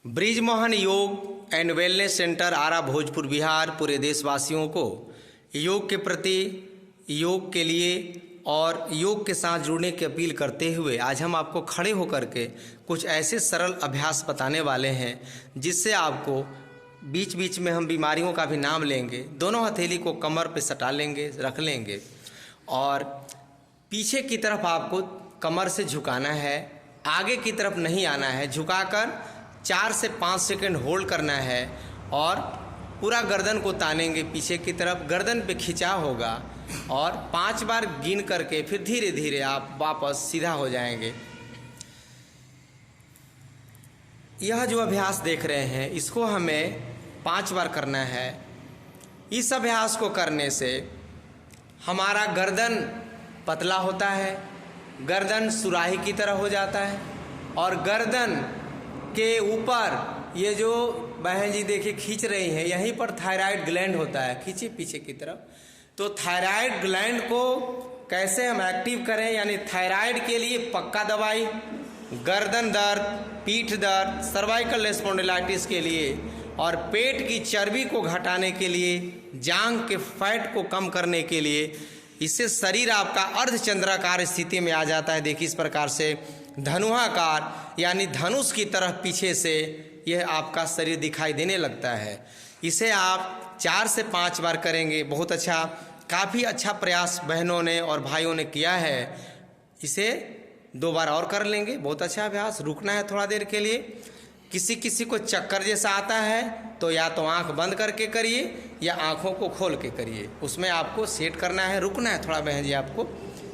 ब्रिजमोहन योग and wellness centre आरा भोजपुर बिहार पूरे देशवासियों को योग के प्रति, योग के लिए और योग के साथ जुड़ने की अपील करते हुए आज हम आपको खड़े होकर के कुछ ऐसे सरल अभ्यास बताने वाले हैं जिससे आपको बीच बीच में हम बीमारियों का भी नाम लेंगे। दोनों हथेली को कमर पे सटा लेंगे, रख लेंगे और पीछे की तरफ आपको कमर से झुकाना है, आगे की तरफ नहीं आना है। झुकाकर 4 से 5 सेकंड होल्ड करना है और पूरा गर्दन को तानेंगे पीछे की तरफ, गर्दन पे खिंचाव होगा और 5 बार गिन करके फिर धीरे धीरे आप वापस सीधा हो जाएंगे। यह जो अभ्यास देख रहे हैं इसको हमें 5 बार करना है। इस अभ्यास को करने से हमारा गर्दन पतला होता है, गर्दन सुराही की तरह हो जाता है और गर्दन के ऊपर ये जो बहन जी देखिए खींच रही हैं, यहीं पर थायराइड ग्लैंड होता है, खींचे पीछे की तरफ। तो थायराइड ग्लैंड को कैसे हम एक्टिव करें, यानी थायराइड के लिए पक्का दवाई, गर्दन दर्द, पीठ दर्द, सर्वाइकल स्पॉन्डिलाइटिस के लिए और पेट की चर्बी को घटाने के लिए, जांघ के फैट को कम करने के लिए। इससे शरीर आपका अर्धचंद्राकार स्थिति में आ जाता है। देखिए इस प्रकार से धनुआकार यानी धनुष की तरह पीछे से यह आपका शरीर दिखाई देने लगता है। इसे आप 4 से 5 बार करेंगे, बहुत अच्छा, काफ़ी अच्छा प्रयास बहनों ने और भाइयों ने किया है। इसे 2 बार और कर लेंगे, बहुत अच्छा अभ्यास। रुकना है थोड़ा देर के लिए। किसी किसी को चक्कर जैसा आता है तो या तो आंख बंद करके करिए या आंखों को खोल के करिए, उसमें आपको सेट करना है। रुकना है थोड़ा बहन जी आपको।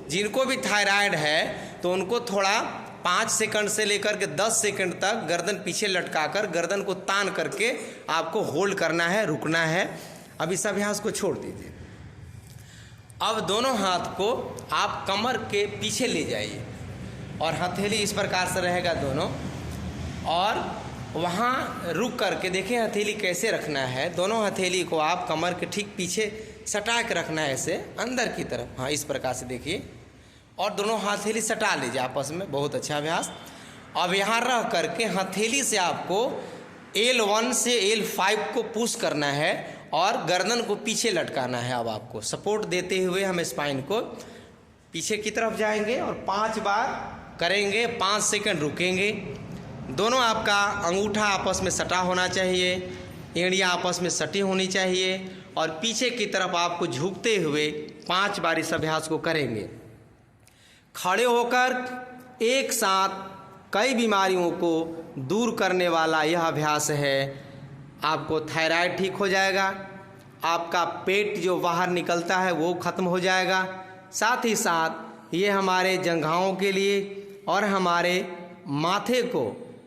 जिनको भी थायराइड है तो उनको थोड़ा 5 सेकंड से लेकर के 10 सेकंड तक गर्दन पीछे लटकाकर गर्दन को तान करके आपको होल्ड करना है, रुकना है। अब इस अभ्यास को छोड़ दीजिए। अब दोनों हाथ को आप कमर के पीछे ले जाइए और हथेली इस प्रकार से रहेगा दोनों, और वहाँ रुक करके देखें हथेली कैसे रखना है। दोनों हथेली को आप कमर के ठीक पीछे सटा के रखना है, ऐसे अंदर की तरफ। हाँ, इस प्रकार से देखिए और दोनों हथेली सटा लीजिए आपस में, बहुत अच्छा अभ्यास। अब यहाँ रह करके हथेली से आपको L1 से L5 को पुश करना है और गर्दन को पीछे लटकाना है। अब आपको सपोर्ट देते हुए हम स्पाइन को पीछे की तरफ जाएंगे और 5 बार करेंगे, 5 सेकंड रुकेंगे। दोनों आपका अंगूठा आपस में सटा होना चाहिए, एड़ियाँ आपस में सटी होनी चाहिए और पीछे की तरफ आपको झुकते हुए 5 बार इस अभ्यास को करेंगे। खड़े होकर एक साथ कई बीमारियों को दूर करने वाला यह अभ्यास है। आपको थायराइड ठीक हो जाएगा, आपका पेट जो बाहर निकलता है वो खत्म हो जाएगा, साथ ही साथ ये हमारे जंघाओं के लिए और हमारे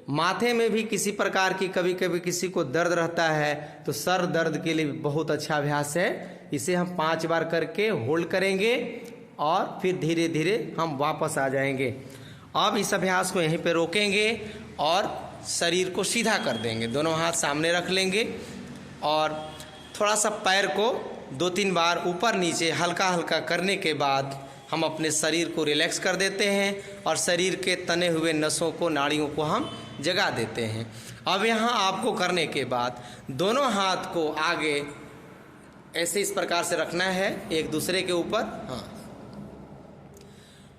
माथे में भी किसी प्रकार की कभी कभी किसी को दर्द रहता है तो सर दर्द के लिए बहुत अच्छा अभ्यास है। इसे हम 5 बार करके होल्ड करेंगे और फिर धीरे धीरे हम वापस आ जाएंगे। अब इस अभ्यास को यहीं पे रोकेंगे और शरीर को सीधा कर देंगे। दोनों हाथ सामने रख लेंगे और थोड़ा सा पैर को 2-3 बार ऊपर नीचे हल्का हल्का करने के बाद हम अपने शरीर को रिलैक्स कर देते हैं और शरीर के तने हुए नसों को, नाड़ियों को हम जगा देते हैं। अब यहाँ आपको करने के बाद दोनों हाथ को आगे ऐसे इस प्रकार से रखना है एक दूसरे के ऊपर। हाँ,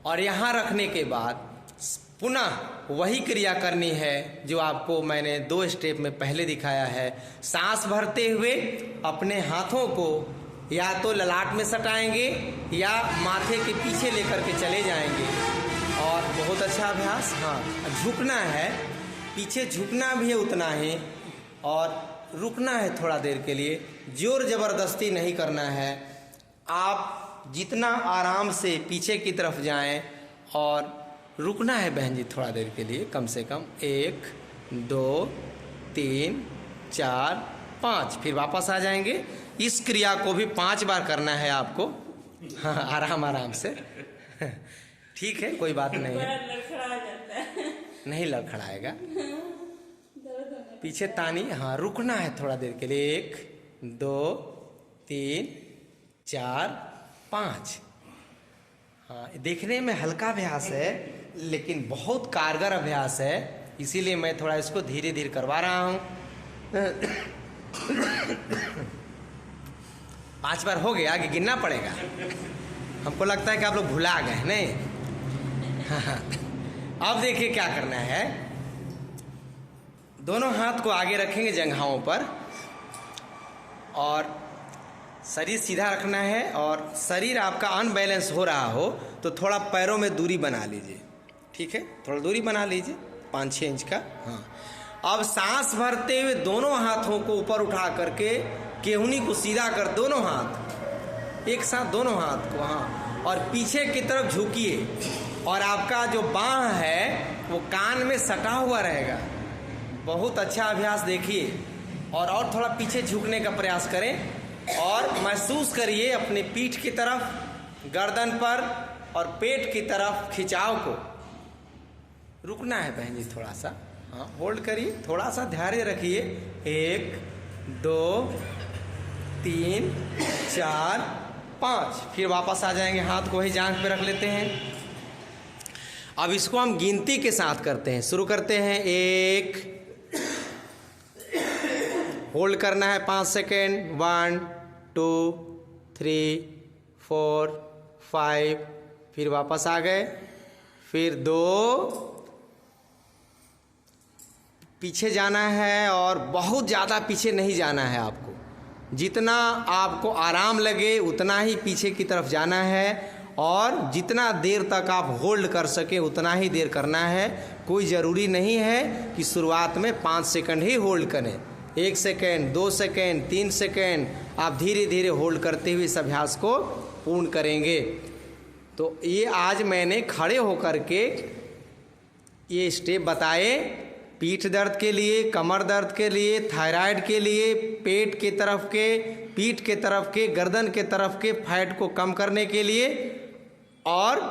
और यहाँ रखने के बाद पुनः वही क्रिया करनी है जो आपको मैंने 2 स्टेप में पहले दिखाया है। सांस भरते हुए अपने हाथों को या तो ललाट में सटाएंगे या माथे के पीछे लेकर के चले जाएंगे और बहुत अच्छा अभ्यास। हाँ, झुकना है, पीछे झुकना भी है उतना ही और रुकना है थोड़ा देर के लिए, जोर ज़बरदस्ती नहीं करना है। आप जितना आराम से पीछे की तरफ जाएं और रुकना है बहन जी थोड़ा देर के लिए, कम से कम 1 2 3 4 5, फिर वापस आ जाएंगे। इस क्रिया को भी 5 बार करना है आपको। हाँ, आराम से ठीक है, कोई बात नहीं है, नहीं लड़खड़ाएगा। पीछे तानी। हाँ, रुकना है थोड़ा देर के लिए, 1 2 3 4 5। हाँ, देखने में हल्का अभ्यास है लेकिन बहुत कारगर अभ्यास है। इसीलिए मैं थोड़ा इसको धीरे धीरे करवा रहा हूँ। 5 बार हो गया, आगे गिनना पड़ेगा। हमको लगता है कि आप लोग भुला गए नहीं। अब देखिए क्या करना है। दोनों हाथ को आगे रखेंगे जंघाओं पर और शरीर सीधा रखना है। और शरीर आपका अनबैलेंस हो रहा हो तो थोड़ा पैरों में दूरी बना लीजिए, ठीक है, थोड़ा दूरी बना लीजिए 5-6 इंच का। हाँ, अब सांस भरते हुए दोनों हाथों को ऊपर उठा करके केहूनी को सीधा कर, दोनों हाथ एक साथ, दोनों हाथ को, हाँ, और पीछे की तरफ झुकिए और आपका जो बाँह है वो कान में सटा हुआ रहेगा। बहुत अच्छा अभ्यास देखिए। और थोड़ा पीछे झुकने का प्रयास करें और महसूस करिए अपने पीठ की तरफ, गर्दन पर और पेट की तरफ खिंचाव को। रुकना है बहन जी थोड़ा सा, हाँ, होल्ड करिए, थोड़ा सा धैर्य रखिए। 1 2 3 4 5, फिर वापस आ जाएंगे, हाथ को ही जांघ पे रख लेते हैं। अब इसको हम गिनती के साथ करते हैं, शुरू करते हैं। 1, होल्ड करना है 5 सेकेंड, 1 2 3 4 5, फिर वापस आ गए, फिर 2, पीछे जाना है और बहुत ज़्यादा पीछे नहीं जाना है आपको, जितना आपको आराम लगे उतना ही पीछे की तरफ जाना है और जितना देर तक आप होल्ड कर सके उतना ही देर करना है। कोई ज़रूरी नहीं है कि शुरुआत में 5 सेकंड ही होल्ड करें। 1 सेकंड, 2 सेकंड, 3 सेकंड, आप धीरे धीरे होल्ड करते हुए इस अभ्यास को पूर्ण करेंगे। तो ये आज मैंने खड़े होकर के ये स्टेप बताए, पीठ दर्द के लिए, कमर दर्द के लिए, थायराइड के लिए, पेट के तरफ के, पीठ के तरफ के, गर्दन के तरफ के फैट को कम करने के लिए। और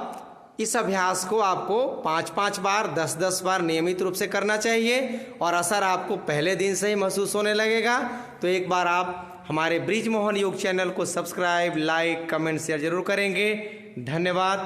इस अभ्यास को आपको 5-5 बार, 10-10 बार नियमित रूप से करना चाहिए और असर आपको पहले दिन से ही महसूस होने लगेगा। तो एक बार आप हमारे ब्रिज मोहन योग चैनल को सब्सक्राइब, लाइक, कमेंट, शेयर जरूर करेंगे। धन्यवाद।